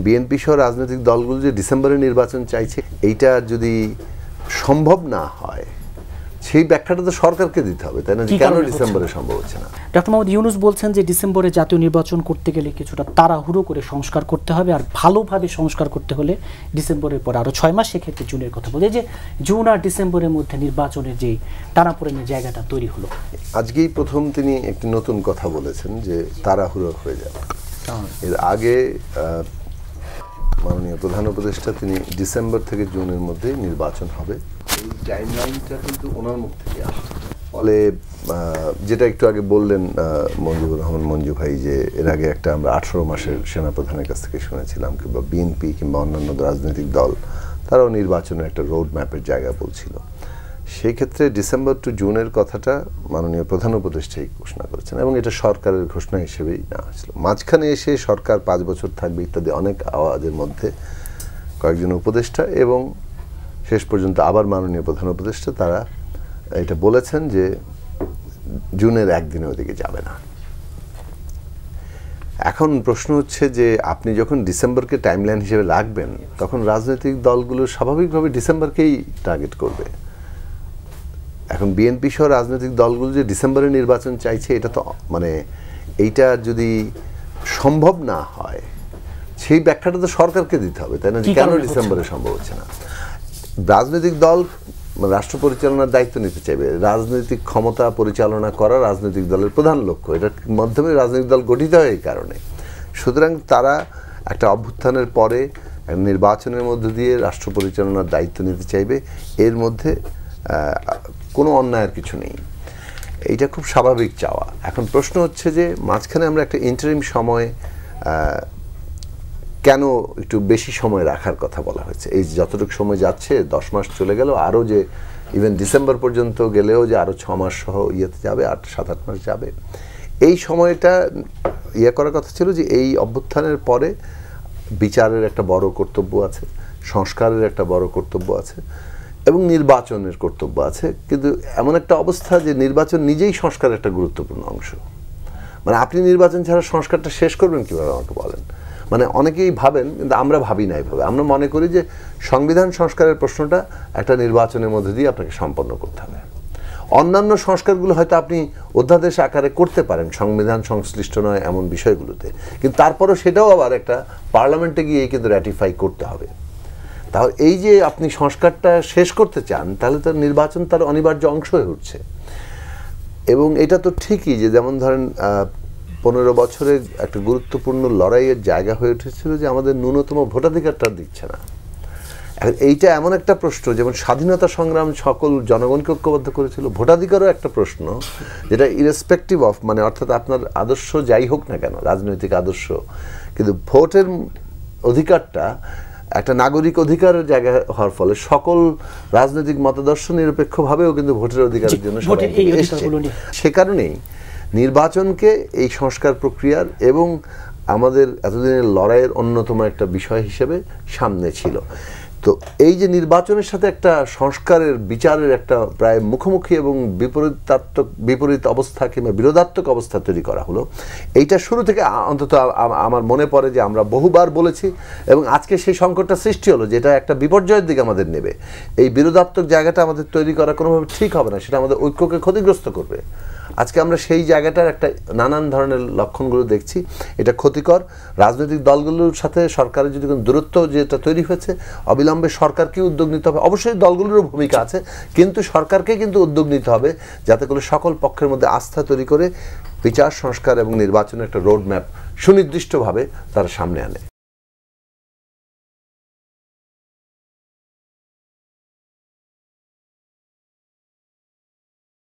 BNP সহ রাজনৈতিক দলগুলো যে ডিসেম্বরে নির্বাচন চাইছে এইটা যদি সম্ভব না হয় সেই ব্যাখ্যাটা তো সরকারকে দিতে হবে, তাই না? কেন ডিসেম্বরে সম্ভব হচ্ছে না? ডক্টর মোহাম্মদ ইউনূস বলছেন যে ডিসেম্বরে জাতীয় নির্বাচন করতে গেলে কিছুটা তাড়াহুড়ো করে সংস্কার করতে হবে, আর ভালোভাবে সংস্কার করতে হলে ডিসেম্বরের পর আরও 6 মাস, সেক্ষেত্রে জুনের কথা বলে যে জুন আর ডিসেম্বরের মধ্যে নির্বাচনের যে টানাপোড়েনের জায়গাটা তৈরি হলো। আজকেই প্রথম তিনি একটি নতুন কথা বলেছেন যে তাড়াহুড়ো হয়ে যাবে। এর আগে মাননীয় প্রধান উপদেষ্টা তিনি ডিসেম্বর থেকে জুনের মধ্যে নির্বাচন হবে, এই টাইমলাইনটা কিন্তু ওনার মুখ থেকে আসছে। ফলে যেটা একটু আগে বললেন মঞ্জুর রহমান মঞ্জু ভাই, যে এর আগে একটা আমরা 18 মাসের সেনাপ্রধানের কাছ থেকে শুনেছিলাম, কিংবা বিএনপি কিংবা অন্যান্য রাজনৈতিক দল তারাও নির্বাচনের একটা রোড ম্যাপের জায়গা বলছিল। সেই ক্ষেত্রে ডিসেম্বর টু জুনের কথাটা মাননীয় প্রধান উপদেষ্টাই ঘোষণা করেছেন এবং এটা সরকারের ঘোষণা হিসেবেই নেওয়া হয়েছিল। মাঝখানে এসে সরকার 5 বছর থাকবে ইত্যাদি অনেক আওয়াজের মধ্যে কয়েকজন উপদেষ্টা এবং শেষ পর্যন্ত আবার মাননীয় প্রধান উপদেষ্টা তারা এটা বলেছেন যে জুনের একদিনে ওদিকে যাবে না। এখন প্রশ্ন হচ্ছে যে আপনি যখন ডিসেম্বরকে টাইমলাইন হিসেবে রাখবেন তখন রাজনৈতিক দলগুলো স্বাভাবিকভাবে ডিসেম্বরকেই টার্গেট করবে। এখন বিএনপি সহ রাজনৈতিক দলগুলো যে ডিসেম্বরে নির্বাচন চাইছে এটা তো মানে এইটা যদি সম্ভব না হয় সেই ব্যাখ্যাটা তো সরকারকে দিতে হবে, তাই না? কেন ডিসেম্বরে সম্ভব হচ্ছে না? রাজনৈতিক দল রাষ্ট্র পরিচালনার দায়িত্ব নিতে চাইবে, রাজনৈতিক ক্ষমতা পরিচালনা করা রাজনৈতিক দলের প্রধান লক্ষ্য, এটার মাধ্যমে রাজনৈতিক দল গঠিত হয় এই কারণে। সুতরাং তারা একটা অভ্যুত্থানের পরে নির্বাচনের মধ্য দিয়ে রাষ্ট্র পরিচালনার দায়িত্ব নিতে চাইবে, এর মধ্যে কোনো অন্যায়ের কিছু নেই, এইটা খুব স্বাভাবিক চাওয়া। এখন প্রশ্ন হচ্ছে যে মাঝখানে আমরা একটা ইন্টারিম সময় কেন একটু বেশি সময় রাখার কথা বলা হয়েছে? এই যতটুকু সময় যাচ্ছে 10 মাস চলে গেল, আরও যে ইভেন ডিসেম্বর পর্যন্ত গেলেও যে আরও 6 মাস সহ ইয়েতে যাবে, 7-8 মাস যাবে, এই সময়টা করার কথা ছিল যে এই অভ্যুত্থানের পরে বিচারের একটা বড় কর্তব্য আছে, সংস্কারের একটা বড় কর্তব্য আছে এবং নির্বাচনের কর্তব্য আছে। কিন্তু এমন একটা অবস্থা যে নির্বাচন নিজেই সংস্কারের একটা গুরুত্বপূর্ণ অংশ। মানে আপনি নির্বাচন ছাড়া সংস্কারটা শেষ করবেন কীভাবে আমাকে বলেন? মানে অনেকেই ভাবেন, কিন্তু আমরা ভাবি না এইভাবে। আমরা মনে করি যে সংবিধান সংস্কারের প্রশ্নটা একটা নির্বাচনের মধ্যে দিয়ে আপনাকে সম্পন্ন করতে হবে। অন্যান্য সংস্কারগুলো হয়তো আপনি অধ্যাদেশ আকারে করতে পারেন সংবিধান সংশ্লিষ্ট নয় এমন বিষয়গুলোতে, কিন্তু তারপরও সেটাও আবার একটা পার্লামেন্টে গিয়ে কিন্তু র্যাটিফাই করতে হবে। তাহলে এই যে আপনি সংস্কারটা শেষ করতে চান, তাহলে তার নির্বাচন তার অনিবার্য অংশ হয়ে উঠছে। এবং এটা তো ঠিকই যে যেমন ধরেন 15 বছরের একটা গুরুত্বপূর্ণ লড়াইয়ের জায়গা হয়ে উঠেছিল যে আমাদের ন্যূনতম ভোটাধিকারটা দিচ্ছে না। এখন এইটা এমন একটা প্রশ্ন, যেমন স্বাধীনতা সংগ্রাম সকল জনগণকে ঐক্যবদ্ধ করেছিল, ভোটাধিকারও একটা প্রশ্ন যেটা ইরেসপেক্টিভ অফ মানে অর্থাৎ আপনার আদর্শ যাই হোক না কেন, রাজনৈতিক আদর্শ, কিন্তু ভোটের অধিকারটা একটা নাগরিক অধিকারের জায়গা হওয়ার ফলে সকল রাজনৈতিক মতাদর্শ নিরপেক্ষভাবেও কিন্তু ভোটের অধিকারের জন্য সবাই এসেছে। সে কারণেই নির্বাচনকে এই সংস্কার প্রক্রিয়ার এবং আমাদের এতদিনের লড়াইয়ের অন্যতম একটা বিষয় হিসেবে সামনে ছিল। তো এই যে নির্বাচনের সাথে একটা সংস্কারের বিচারের একটা প্রায় মুখোমুখি এবং বিপরীত অবস্থা কিংবা বিরোধাত্মক অবস্থা তৈরি করা হলো, এইটা শুরু থেকে অন্তত আমার মনে পড়ে যে আমরা বহুবার বলেছি এবং আজকে সেই সংকটটা সৃষ্টি হলো, যেটা একটা বিপর্যয়ের দিকে আমাদের নেবে। এই বিরোধাত্মক জায়গাটা আমাদের তৈরি করা কোনোভাবে ঠিক হবে না, সেটা আমাদের ঐক্যকে ক্ষতিগ্রস্ত করবে। আজকে আমরা সেই জায়গাটার একটা নানান ধরনের লক্ষণগুলো দেখছি, এটা ক্ষতিকর। রাজনৈতিক দলগুলোর সাথে সরকারের যদি কোনো দূরত্ব যেটা তৈরি হয়েছে, অবিলম্বে সরকারকে উদ্যোগ নিতে হবে। অবশ্যই দলগুলোরও ভূমিকা আছে, কিন্তু সরকারকে কিন্তু উদ্যোগ নিতে হবে যাতে করে সকল পক্ষের মধ্যে আস্থা তৈরি করে বিচার সংস্কার এবং নির্বাচনের একটা রোড ম্যাপ সুনির্দিষ্টভাবে তারা সামনে আনে।